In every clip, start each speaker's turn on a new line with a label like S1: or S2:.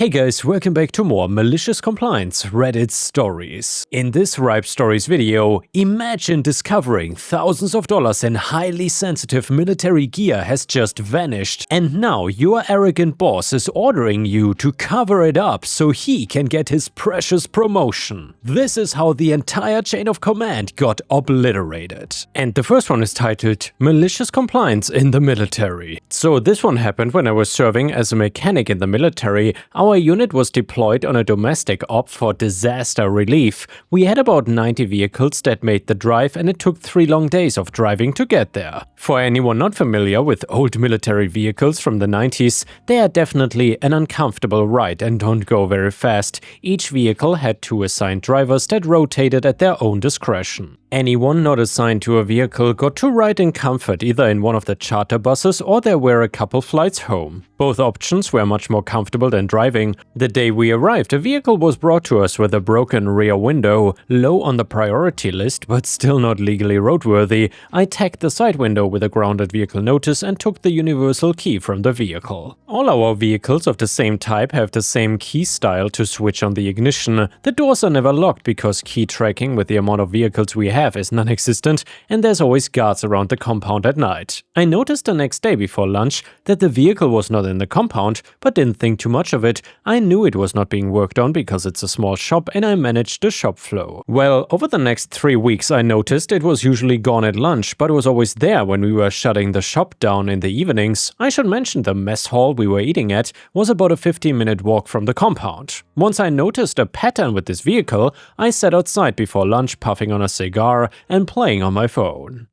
S1: Hey guys, welcome back to more Malicious Compliance Reddit stories. In this Ripestories video, imagine discovering thousands of dollars in highly sensitive military gear has just vanished, and now your arrogant boss is ordering you to cover it up so he can get his precious promotion. This is how the entire chain of command got obliterated. And the first one is titled Malicious Compliance in the Military. So this one happened when I was serving as a mechanic in the military. Our unit was deployed on a domestic op for disaster relief. We had about 90 vehicles that made the drive, and it took 3 long days of driving to get there. For anyone not familiar with old military vehicles from the 90s, they are definitely an uncomfortable ride and don't go very fast. Each vehicle had 2 assigned drivers that rotated at their own discretion. Anyone not assigned to a vehicle got to ride in comfort either in one of the charter buses or there were a couple flights home. Both options were much more comfortable than driving. The day we arrived, a vehicle was brought to us with a broken rear window, low on the priority list but still not legally roadworthy. I tagged the side window with a grounded vehicle notice and took the universal key from the vehicle. All our vehicles of the same type have the same key style to switch on the ignition. The doors are never locked because key tracking with the amount of vehicles we have is non-existent, and there's always guards around the compound at night. I noticed the next day before lunch that the vehicle was not in the compound, but didn't think too much of it. I knew it was not being worked on because it's a small shop and I managed the shop flow. Well, over the next 3 weeks I noticed it was usually gone at lunch, but was always there when we were shutting the shop down in the evenings. I should mention the mess hall we were eating at was about a 15-minute walk from the compound. Once I noticed a pattern with this vehicle, I sat outside before lunch puffing on a cigar and playing on my phone.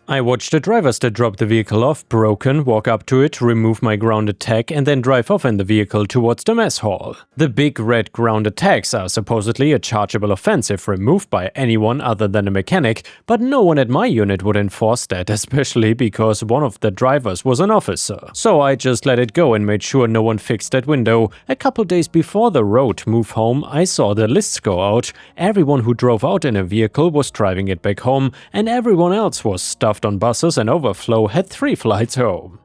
S1: I watched the drivers that dropped the vehicle off broken walk up to it, remove my grounded tag, and then drive off in the vehicle towards the mess hall. The big red grounded tags are supposedly a chargeable offense if removed by anyone other than a mechanic, but no one at my unit would enforce that, especially because one of the drivers was an officer. So I just let it go and made sure no one fixed that window. A couple days before the road move home, I saw the lists go out. Everyone who drove out in a vehicle was driving it back home, and everyone else was stuffed on buses and overflow had 3 flights home.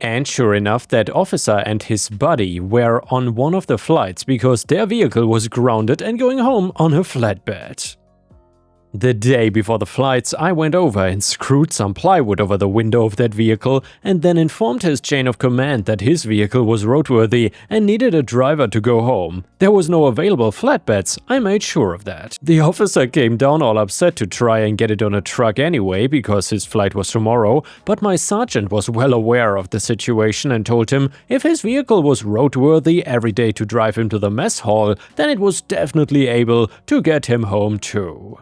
S1: And sure enough, that officer and his buddy were on one of the flights because their vehicle was grounded and going home on a flatbed. The day before the flights, I went over and screwed some plywood over the window of that vehicle and then informed his chain of command that his vehicle was roadworthy and needed a driver to go home. There was no available flatbeds, I made sure of that. The officer came down all upset to try and get it on a truck anyway because his flight was tomorrow, but my sergeant was well aware of the situation and told him if his vehicle was roadworthy every day to drive him to the mess hall, then it was definitely able to get him home too.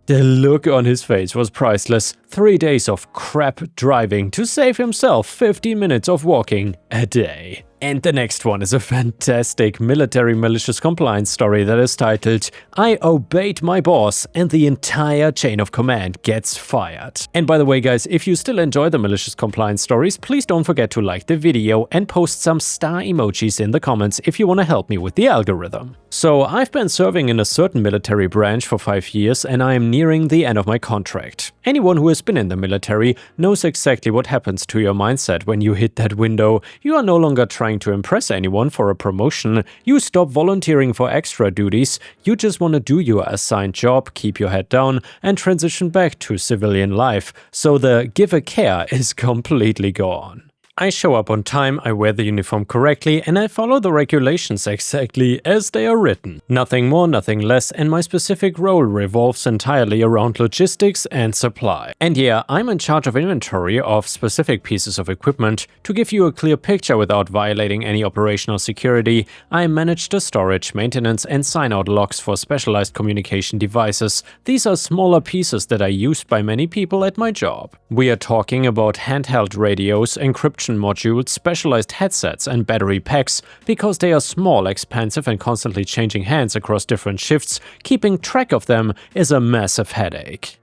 S1: The look on his face was priceless. 3 days of crap driving to save himself 15 minutes of walking a day. And the next one is a fantastic military malicious compliance story that is titled I obeyed my boss and the entire chain of command gets fired. And by the way guys, if you still enjoy the malicious compliance stories, please don't forget to like the video and post some star emojis in the comments if you want to help me with the algorithm. So I've been serving in a certain military branch for 5 years and I am nearing the end of my contract. Anyone who has been in the military knows exactly what happens to your mindset when you hit that window. You are no longer trying to impress anyone for a promotion, you stop volunteering for extra duties, you just want to do your assigned job, keep your head down, and transition back to civilian life, so the give a care is completely gone. I show up on time, I wear the uniform correctly, and I follow the regulations exactly as they are written. Nothing more, nothing less, and my specific role revolves entirely around logistics and supply. And yeah, I'm in charge of inventory of specific pieces of equipment. To give you a clear picture without violating any operational security, I manage the storage, maintenance, and sign-out logs for specialized communication devices. These are smaller pieces that are used by many people at my job. We are talking about handheld radios, encryption modules, specialized headsets, and battery packs. Because they are small, expensive, and constantly changing hands across different shifts, keeping track of them is a massive headache.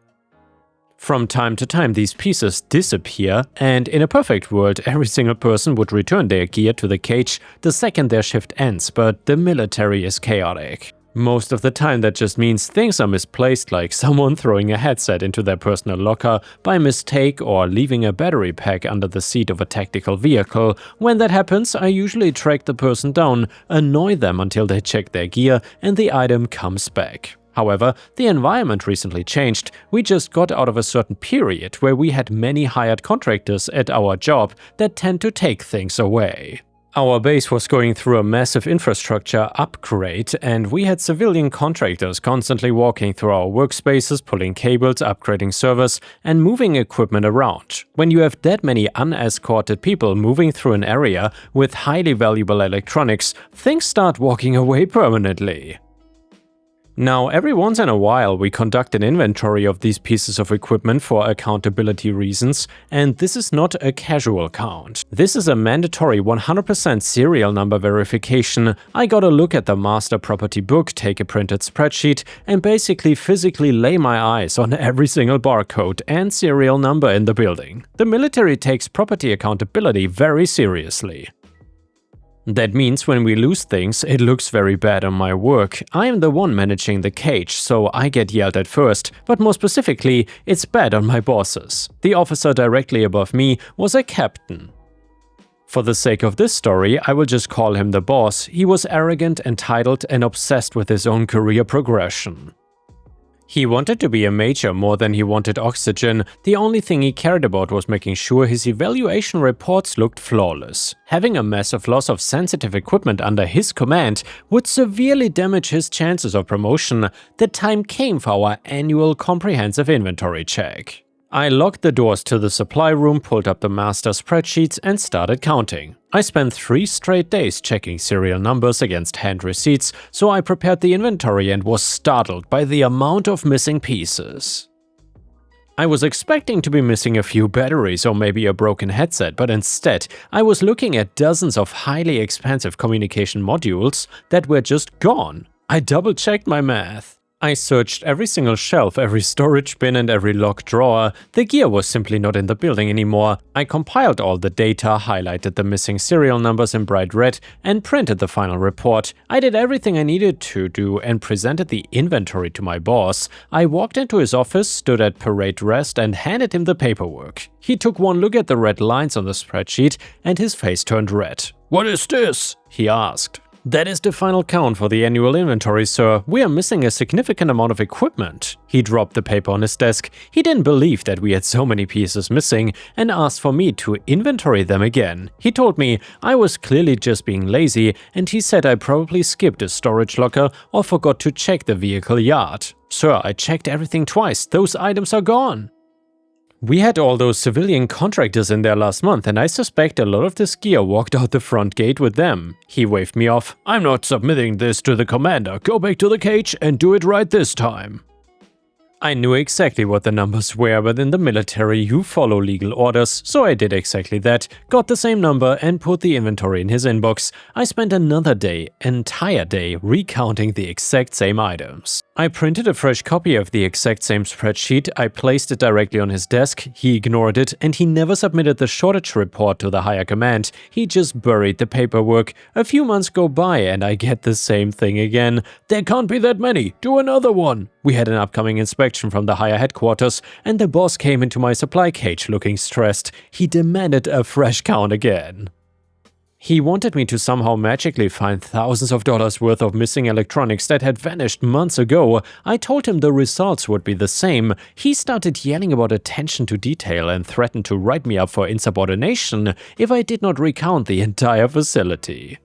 S1: From time to time these pieces disappear, and in a perfect world every single person would return their gear to the cage the second their shift ends, but the military is chaotic. Most of the time that just means things are misplaced, like someone throwing a headset into their personal locker by mistake or leaving a battery pack under the seat of a tactical vehicle. When that happens, I usually track the person down, annoy them until they check their gear and the item comes back. However, the environment recently changed. We just got out of a certain period where we had many hired contractors at our job that tend to take things away. Our base was going through a massive infrastructure upgrade, and we had civilian contractors constantly walking through our workspaces, pulling cables, upgrading servers, and moving equipment around. When you have that many unescorted people moving through an area with highly valuable electronics, things start walking away permanently. Now, every once in a while we conduct an inventory of these pieces of equipment for accountability reasons, and this is not a casual count. This is a mandatory 100% serial number verification. I gotta look at the master property book, take a printed spreadsheet, and basically physically lay my eyes on every single barcode and serial number in the building. The military takes property accountability very seriously. That means when we lose things, it looks very bad on my work. I am the one managing the cage, so I get yelled at first, but more specifically, it's bad on my bosses. The officer directly above me was a captain. For the sake of this story, I will just call him the boss. He was arrogant, entitled, and obsessed with his own career progression. He wanted to be a major more than he wanted oxygen. The only thing he cared about was making sure his evaluation reports looked flawless. Having a massive loss of sensitive equipment under his command would severely damage his chances of promotion. The time came for our annual comprehensive inventory check. I locked the doors to the supply room, pulled up the master spreadsheets, and started counting. I spent 3 straight days checking serial numbers against hand receipts, so I prepared the inventory and was startled by the amount of missing pieces. I was expecting to be missing a few batteries or maybe a broken headset, but instead, I was looking at dozens of highly expensive communication modules that were just gone. I double-checked my math. I searched every single shelf, every storage bin, and every locked drawer. The gear was simply not in the building anymore. I compiled all the data, highlighted the missing serial numbers in bright red, and printed the final report. I did everything I needed to do and presented the inventory to my boss. I walked into his office, stood at parade rest, and handed him the paperwork. He took one look at the red lines on the spreadsheet, and his face turned red. "What is this?" he asked. "That is the final count for the annual inventory, sir. We are missing a significant amount of equipment." He dropped the paper on his desk. He didn't believe that we had so many pieces missing and asked for me to inventory them again. He told me I was clearly just being lazy, and he said I probably skipped a storage locker or forgot to check the vehicle yard. "Sir, I checked everything twice. Those items are gone." We had all those civilian contractors in there last month, and I suspect a lot of this gear walked out the front gate with them. He waved me off. "I'm not submitting this to the commander. Go back to the cage and do it right this time." I knew exactly what the numbers were, but in the military you follow legal orders, so I did exactly that, got the same number and put the inventory in his inbox. I spent another day, entire day, recounting the exact same items. I printed a fresh copy of the exact same spreadsheet, I placed it directly on his desk, he ignored it, and he never submitted the shortage report to the higher command. He just buried the paperwork. A few months go by and I get the same thing again. "There can't be that many, do another one." We had an upcoming inspection from the higher headquarters, and the boss came into my supply cage looking stressed. He demanded a fresh count again. He wanted me to somehow magically find thousands of dollars worth of missing electronics that had vanished months ago. I told him the results would be the same. He started yelling about attention to detail and threatened to write me up for insubordination if I did not recount the entire facility.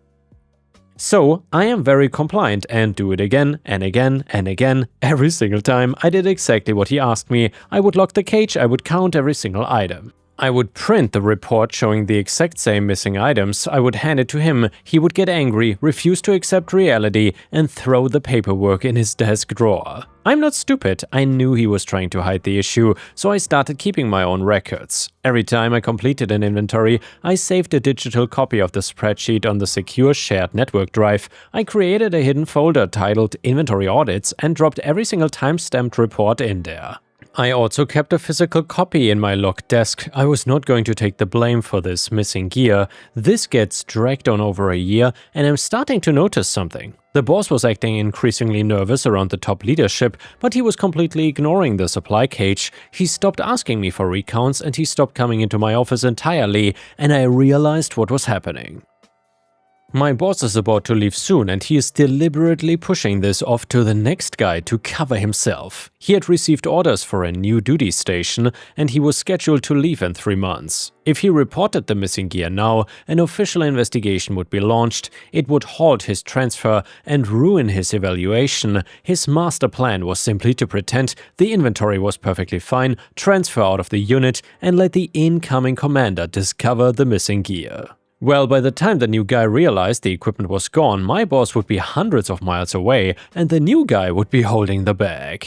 S1: So, I am very compliant and do it again and again and again. Every single time I did exactly what he asked me. I would lock the cage, I would count every single item. I would print the report showing the exact same missing items, I would hand it to him, he would get angry, refuse to accept reality, and throw the paperwork in his desk drawer. I'm not stupid, I knew he was trying to hide the issue, so I started keeping my own records. Every time I completed an inventory, I saved a digital copy of the spreadsheet on the secure shared network drive. I created a hidden folder titled Inventory Audits and dropped every single time-stamped report in there. I also kept a physical copy in my locked desk. I was not going to take the blame for this missing gear. This gets dragged on over a year, and I'm starting to notice something. The boss was acting increasingly nervous around the top leadership, but he was completely ignoring the supply cage. He stopped asking me for recounts and he stopped coming into my office entirely, and I realized what was happening. My boss is about to leave soon and he is deliberately pushing this off to the next guy to cover himself. He had received orders for a new duty station and he was scheduled to leave in 3 months. If he reported the missing gear now, an official investigation would be launched, it would halt his transfer and ruin his evaluation. His master plan was simply to pretend the inventory was perfectly fine, transfer out of the unit and let the incoming commander discover the missing gear. Well, by the time the new guy realized the equipment was gone, my boss would be hundreds of miles away and the new guy would be holding the bag.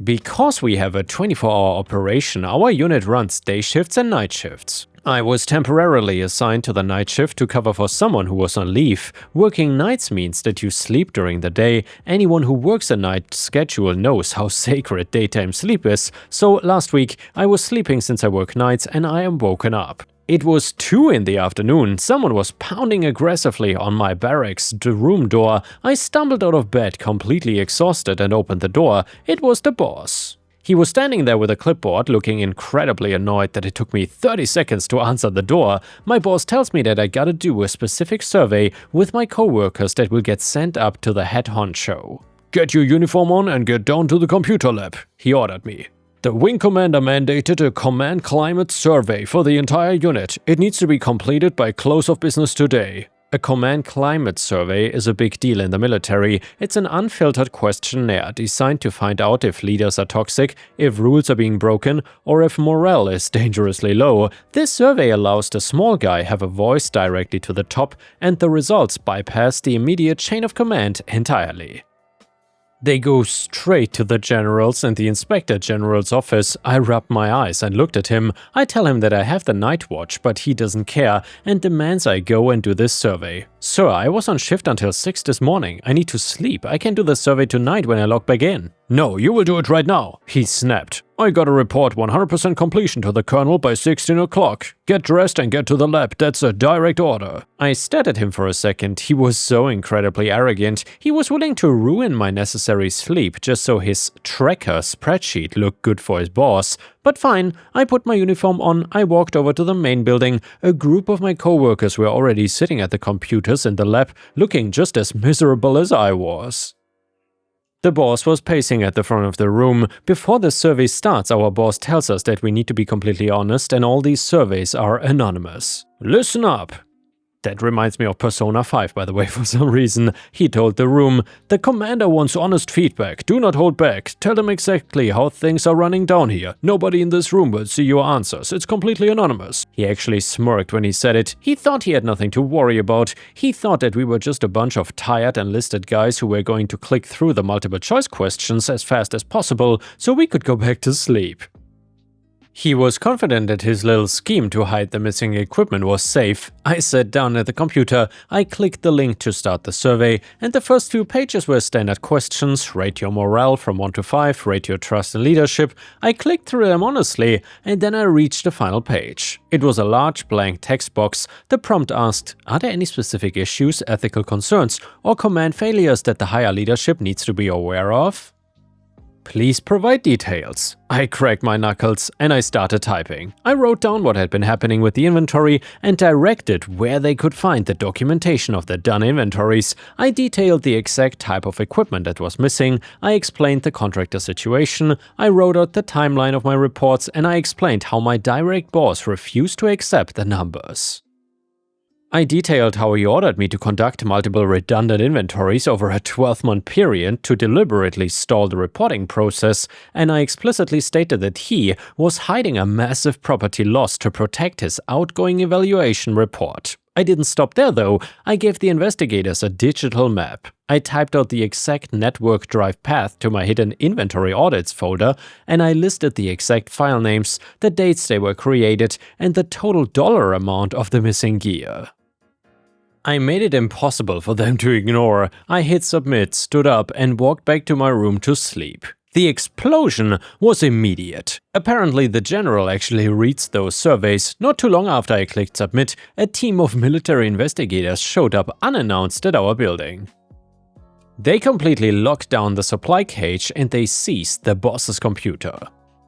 S1: Because we have a 24-hour operation, our unit runs day shifts and night shifts. I was temporarily assigned to the night shift to cover for someone who was on leave. Working nights means that you sleep during the day. Anyone who works a night schedule knows how sacred daytime sleep is, so last week I was sleeping since I work nights and I am woken up. It was 2 in the afternoon. Someone was pounding aggressively on my barracks room door. I stumbled out of bed completely exhausted and opened the door. It was the boss. He was standing there with a clipboard, looking incredibly annoyed that it took me 30 seconds to answer the door. My boss tells me that I gotta do a specific survey with my coworkers that will get sent up to the head honcho. "Get your uniform on and get down to the computer lab," he ordered me. "The wing commander mandated a command climate survey for the entire unit. It needs to be completed by close of business today." A command climate survey is a big deal in the military. It's an unfiltered questionnaire designed to find out if leaders are toxic, if rules are being broken, or if morale is dangerously low. This survey allows the small guy have a voice directly to the top, and the results bypass the immediate chain of command entirely. They go straight to the general's and the inspector general's office. I rubbed my eyes and looked at him. I tell him that I have the night watch, but he doesn't care and demands I go and do this survey. "Sir, I was on shift until 6 this morning. I need to sleep. I can do the survey tonight when I log back in." "No, you will do it right now," he snapped. "I gotta report 100% completion to the colonel by 16 o'clock. Get dressed and get to the lab, that's a direct order." I stared at him for a second. He was so incredibly arrogant. He was willing to ruin my necessary sleep just so his tracker spreadsheet looked good for his boss. But fine, I put my uniform on, I walked over to the main building. A group of my coworkers were already sitting at the computers in the lab, looking just as miserable as I was. The boss was pacing at the front of the room. Before the survey starts, our boss tells us that we need to be completely honest and all these surveys are anonymous. "Listen up." That reminds me of Persona 5, by the way, for some reason. He told the room, "The commander wants honest feedback. Do not hold back. Tell them exactly how things are running down here. Nobody in this room will see your answers. It's completely anonymous." He actually smirked when he said it. He thought he had nothing to worry about. He thought that we were just a bunch of tired enlisted guys who were going to click through the multiple choice questions as fast as possible so we could go back to sleep. He was confident that his little scheme to hide the missing equipment was safe. I sat down at the computer, I clicked the link to start the survey, and the first few pages were standard questions: rate your morale from 1 to 5, rate your trust and leadership. I clicked through them honestly, and then I reached the final page. It was a large blank text box. The prompt asked, are there any specific issues, ethical concerns, or command failures that the higher leadership needs to be aware of? Please provide details. I cracked my knuckles and I started typing. I wrote down what had been happening with the inventory and directed where they could find the documentation of the done inventories. I detailed the exact type of equipment that was missing. I explained the contractor situation. I wrote out the timeline of my reports and I explained how my direct boss refused to accept the numbers. I detailed how he ordered me to conduct multiple redundant inventories over a 12-month period to deliberately stall the reporting process, and I explicitly stated that he was hiding a massive property loss to protect his outgoing evaluation report. I didn't stop there though. I gave the investigators a digital map. I typed out the exact network drive path to my hidden inventory audits folder, and I listed the exact file names, the dates they were created, and the total dollar amount of the missing gear. I made it impossible for them to ignore. I hit submit, stood up, and walked back to my room to sleep. The explosion was immediate. Apparently, the general actually reads those surveys. Not too long after I clicked submit, a team of military investigators showed up unannounced at our building. They completely locked down the supply cage and they seized the boss's computer.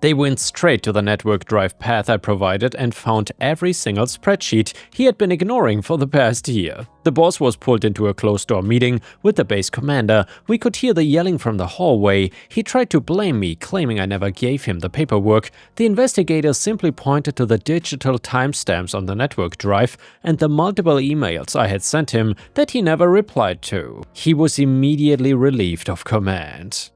S1: They went straight to the network drive path I provided and found every single spreadsheet he had been ignoring for the past year. The boss was pulled into a closed-door meeting with the base commander. We could hear the yelling from the hallway. He tried to blame me, claiming I never gave him the paperwork. The investigators simply pointed to the digital timestamps on the network drive and the multiple emails I had sent him that he never replied to. He was immediately relieved of command.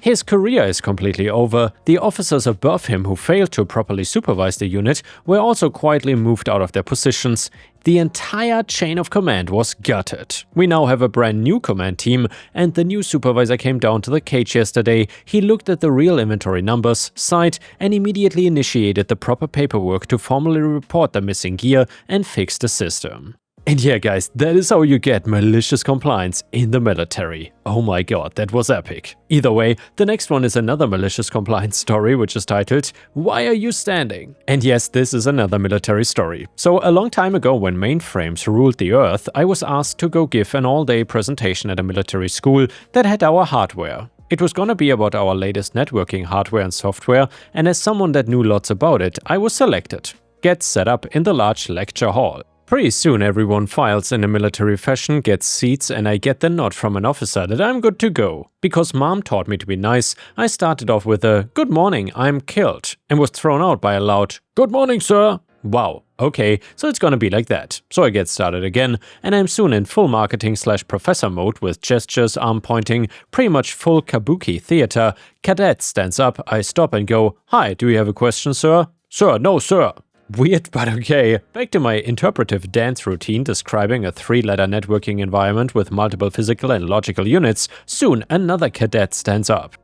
S1: His career is completely over. The officers above him who failed to properly supervise the unit were also quietly moved out of their positions. The entire chain of command was gutted. We now have a brand new command team, and the new supervisor came down to the cage yesterday. He looked at the real inventory numbers, sighed, and immediately initiated the proper paperwork to formally report the missing gear and fix the system. And yeah guys, that is how you get malicious compliance in the military. Oh my god, that was epic. Either way, the next one is another malicious compliance story which is titled, "Why Are You Standing?" And yes, this is another military story. So a long time ago when mainframes ruled the earth, I was asked to go give an all-day presentation at a military school that had our hardware. It was gonna be about our latest networking hardware and software, and as someone that knew lots about it, I was selected. Get set up in the large lecture hall. Pretty soon everyone files in a military fashion, gets seats, and I get the nod from an officer that I'm good to go. Because mom taught me to be nice, I started off with a "Good morning, I'm killed," and was thrown out by a loud "Good morning, sir." Wow, okay, so it's gonna be like that. So I get started again, and I'm soon in full marketing/professor mode with gestures, arm pointing, pretty much full kabuki theater. Cadet stands up, I stop and go, "Hi, do you have a question, sir?" "Sir, no, sir." Weird, but okay. Back to my interpretive dance routine describing a 3-letter networking environment with multiple physical and logical units. Soon another cadet stands up.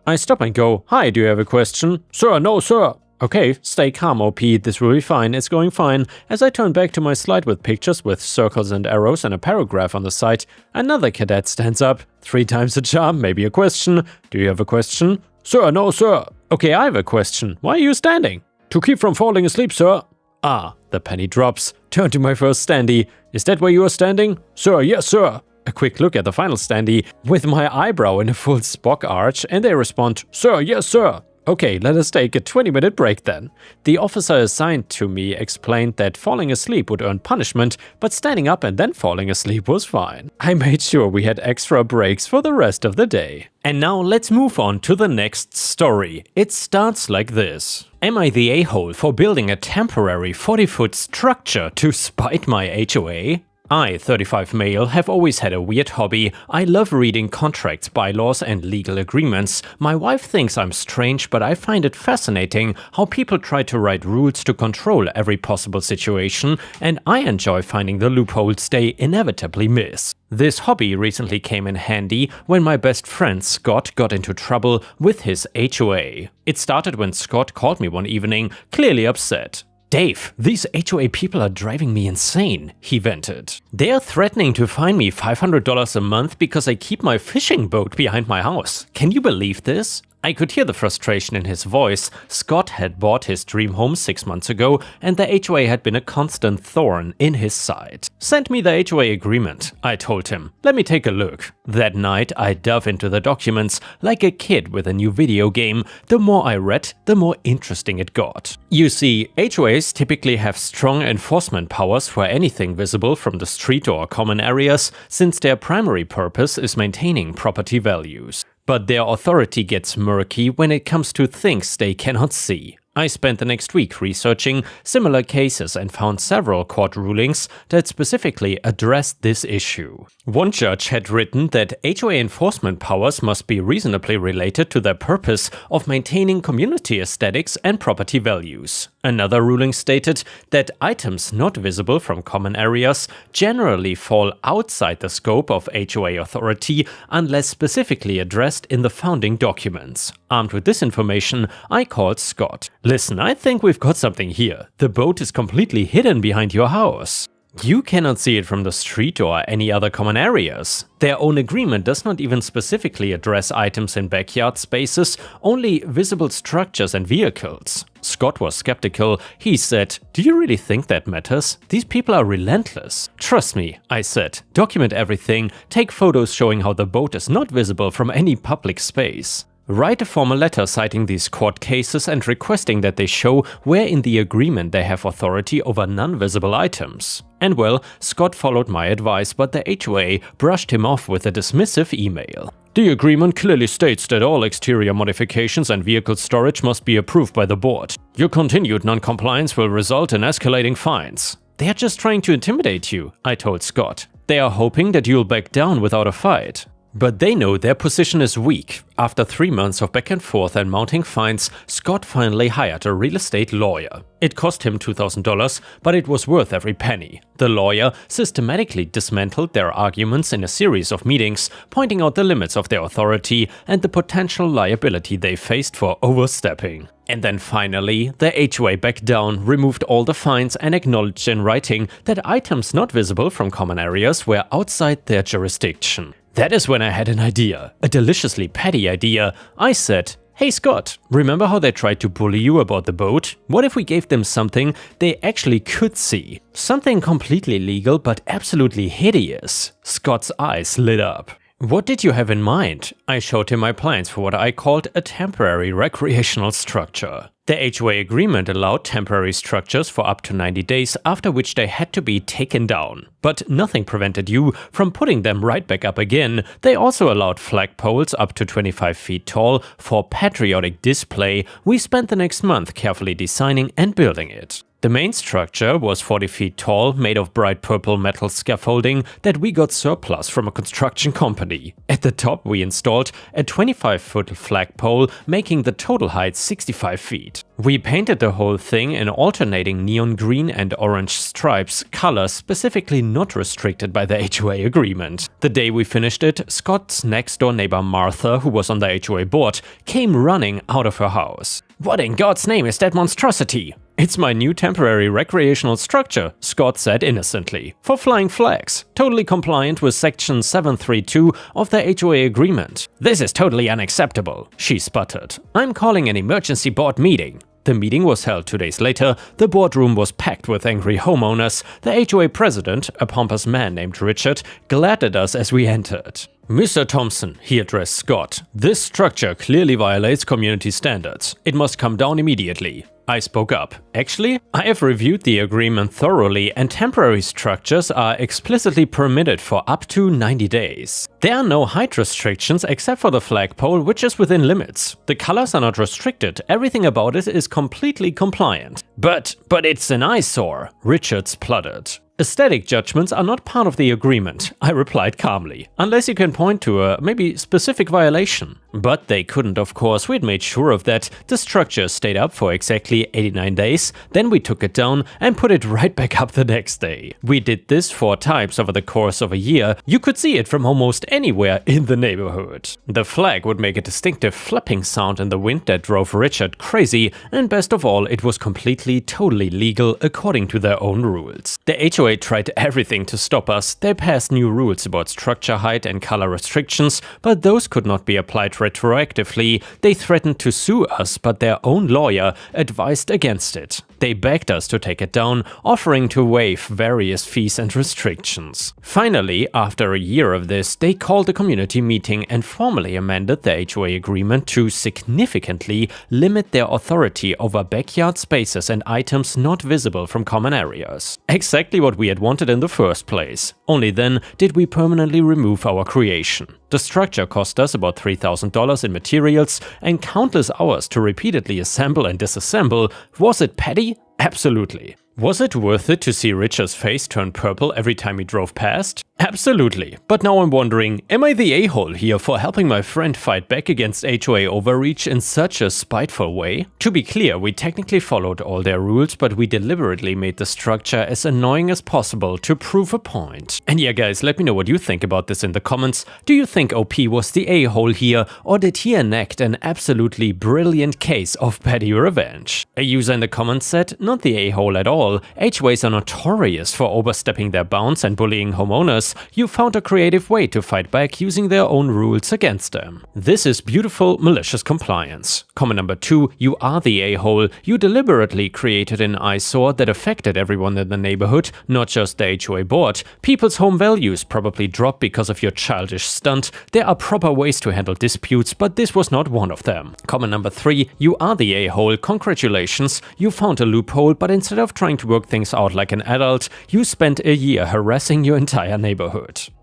S1: I stop and go, "Hi, do you have a question?" "Sir, no, sir." "Okay, stay calm, OP, this will be fine, it's going fine." As I turn back to my slide with pictures with circles and arrows and a paragraph on the side, another cadet stands up. 3 times a charm, maybe a question. "Do you have a question?" "Sir, no, sir." "Okay, I have a question. Why are you standing?" "To keep from falling asleep, sir." Ah, the penny drops. Turn to my first standee. "Is that where you are standing?" "Sir, yes, sir." A quick look at the final standee with my eyebrow in a full Spock arch, and they respond, "Sir, yes, sir." Okay, let us take a 20-minute break then. The officer assigned to me explained that falling asleep would earn punishment, but standing up and then falling asleep was fine. I made sure we had extra breaks for the rest of the day. And now let's move on to the next story. It starts like this. Am I the a-hole for building a temporary 40-foot structure to spite my HOA? I, 35 male, have always had a weird hobby. I love reading contracts, bylaws, and legal agreements. My wife thinks I'm strange, but I find it fascinating how people try to write rules to control every possible situation, and I enjoy finding the loopholes they inevitably miss. This hobby recently came in handy when my best friend Scott got into trouble with his HOA. It started when Scott called me one evening, clearly upset. "Dave, these HOA people are driving me insane," he vented. "They are threatening to fine me $500 a month because I keep my fishing boat behind my house. Can you believe this?" I could hear the frustration in his voice. Scott had bought his dream home 6 months ago, and the HOA had been a constant thorn in his side. "Send me the HOA agreement," I told him. "Let me take a look." That night, I dove into the documents like a kid with a new video game. The more I read, the more interesting it got. You see, HOAs typically have strong enforcement powers for anything visible from the street or common areas, since their primary purpose is maintaining property values. But their authority gets murky when it comes to things they cannot see. I spent the next week researching similar cases and found several court rulings that specifically addressed this issue. One judge had written that HOA enforcement powers must be reasonably related to their purpose of maintaining community aesthetics and property values. Another ruling stated that items not visible from common areas generally fall outside the scope of HOA authority unless specifically addressed in the founding documents. Armed with this information, I called Scott. "Listen, I think we've got something here. The boat is completely hidden behind your house." You cannot see it from the street or any other common areas. Their own agreement does not even specifically address items in backyard spaces, only visible structures and vehicles. Scott was skeptical. He said, "Do you really think that matters? These people are relentless." "Trust me," I said. "Document everything, take photos showing how the boat is not visible from any public space. Write a formal letter citing these court cases and requesting that they show where in the agreement they have authority over non-visible items." And well, Scott followed my advice, but the HOA brushed him off with a dismissive email. "The agreement clearly states that all exterior modifications and vehicle storage must be approved by the board. Your continued non-compliance will result in escalating fines." "They are just trying to intimidate you," I told Scott. "They are hoping that you'll back down without a fight." But they know their position is weak. After 3 months of back and forth and mounting fines, Scott finally hired a real estate lawyer. It cost him $2,000, but it was worth every penny. The lawyer systematically dismantled their arguments in a series of meetings, pointing out the limits of their authority and the potential liability they faced for overstepping. And then finally, the HOA backed down, removed all the fines and acknowledged in writing that items not visible from common areas were outside their jurisdiction. That is when I had an idea, a deliciously petty idea. I said, "Hey Scott, remember how they tried to bully you about the boat? What if we gave them something they actually could see? Something completely legal but absolutely hideous." Scott's eyes lit up. "What did you have in mind?" I showed him my plans for what I called a temporary recreational structure. The HOA agreement allowed temporary structures for up to 90 days, after which they had to be taken down. But nothing prevented you from putting them right back up again. They also allowed flagpoles up to 25 feet tall for patriotic display. We spent the next month carefully designing and building it. The main structure was 40 feet tall, made of bright purple metal scaffolding that we got surplus from a construction company. At the top we installed a 25-foot flagpole, making the total height 65 feet. We painted the whole thing in alternating neon green and orange stripes, colors specifically not restricted by the HOA agreement. The day we finished it, Scott's next-door neighbor Martha, who was on the HOA board, came running out of her house. "What in God's name is that monstrosity?" "It's my new temporary recreational structure," Scott said innocently, "for flying flags, totally compliant with section 732 of the HOA agreement." "This is totally unacceptable," she sputtered. "I'm calling an emergency board meeting." The meeting was held 2 days later. The boardroom was packed with angry homeowners. The HOA president, a pompous man named Richard, glared at us as we entered. "Mr. Thompson," he addressed Scott, "this structure clearly violates community standards. It must come down immediately." I spoke up. "Actually, I have reviewed the agreement thoroughly and temporary structures are explicitly permitted for up to 90 days. There are no height restrictions except for the flagpole, which is within limits. The colors are not restricted, everything about it is completely compliant." But it's an eyesore," Richard spluttered. "Aesthetic judgments are not part of the agreement," I replied calmly, "unless you can point to a maybe specific violation." But they couldn't, of course. We'd made sure of that. The structure stayed up for exactly 89 days, then we took it down and put it right back up the next day. We did this 4 times over the course of a year. You could see it from almost anywhere in the neighborhood. The flag would make a distinctive flapping sound in the wind that drove Richard crazy, and best of all, it was completely, totally legal according to their own rules. The HOA tried everything to stop us. They passed new rules about structure height and color restrictions, but those could not be applied retroactively. They threatened to sue us, but their own lawyer advised against it. They begged us to take it down, offering to waive various fees and restrictions. Finally, after a year of this, they called a community meeting and formally amended the HOA agreement to significantly limit their authority over backyard spaces and items not visible from common areas. Exactly what we had wanted in the first place. Only then did we permanently remove our creation. The structure cost us about $3,000 in materials and countless hours to repeatedly assemble and disassemble. Was it petty? Absolutely. Was it worth it to see Richard's face turn purple every time he drove past? Absolutely. But now I'm wondering, am I the a-hole here for helping my friend fight back against HOA overreach in such a spiteful way? To be clear, we technically followed all their rules, but we deliberately made the structure as annoying as possible to prove a point. And yeah guys, let me know what you think about this in the comments. Do you think OP was the a-hole here, or did he enact an absolutely brilliant case of petty revenge? A user in the comments said, not the a-hole at all. HOAs are notorious for overstepping their bounds and bullying homeowners. You found a creative way to fight back using their own rules against them. This is beautiful malicious compliance. Comment number 2, you are the a-hole. You deliberately created an eyesore that affected everyone in the neighborhood, not just the HOA board. People's home values probably dropped because of your childish stunt. There are proper ways to handle disputes, but this was not one of them. Comment number 3, you are the a-hole. Congratulations, you found a loophole, but instead of trying to work things out like an adult, you spent a year harassing your entire neighborhood.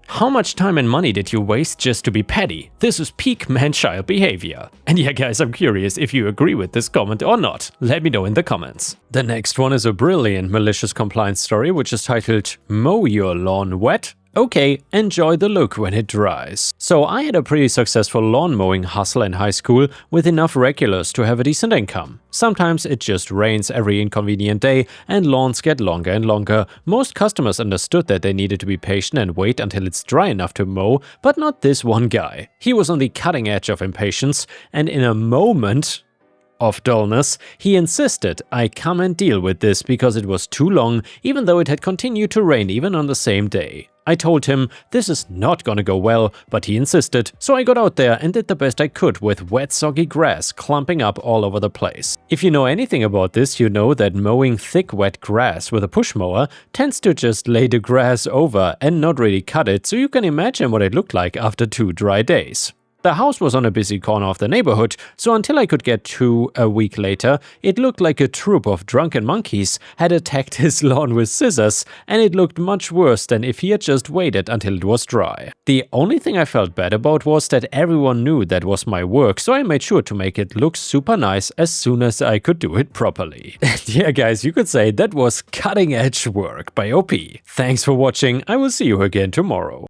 S1: How much time and money did you waste just to be petty? This is peak man-child behavior. And yeah guys, I'm curious if you agree with this comment or not. Let me know in the comments. The next one is a brilliant malicious compliance story which is titled Mow Your Lawn Wet? Okay, enjoy the look when it dries. So I had a pretty successful lawn mowing hustle in high school with enough regulars to have a decent income. Sometimes it just rains every inconvenient day and lawns get longer and longer. Most customers understood that they needed to be patient and wait until it's dry enough to mow, but not this one guy. He was on the cutting edge of impatience, and in a moment of dullness, he insisted I come and deal with this because it was too long, even though it had continued to rain even on the same day. I told him this is not gonna go well, but he insisted, so I got out there and did the best I could with wet soggy grass clumping up all over the place. If you know anything about this, you know that mowing thick wet grass with a push mower tends to just lay the grass over and not really cut it, so you can imagine what it looked like after 2 dry days. The house was on a busy corner of the neighborhood, so until I could get to a week later, it looked like a troop of drunken monkeys had attacked his lawn with scissors, and it looked much worse than if he had just waited until it was dry. The only thing I felt bad about was that everyone knew that was my work, so I made sure to make it look super nice as soon as I could do it properly. And yeah guys, you could say that was cutting edge work by OP. Thanks for watching, I will see you again tomorrow.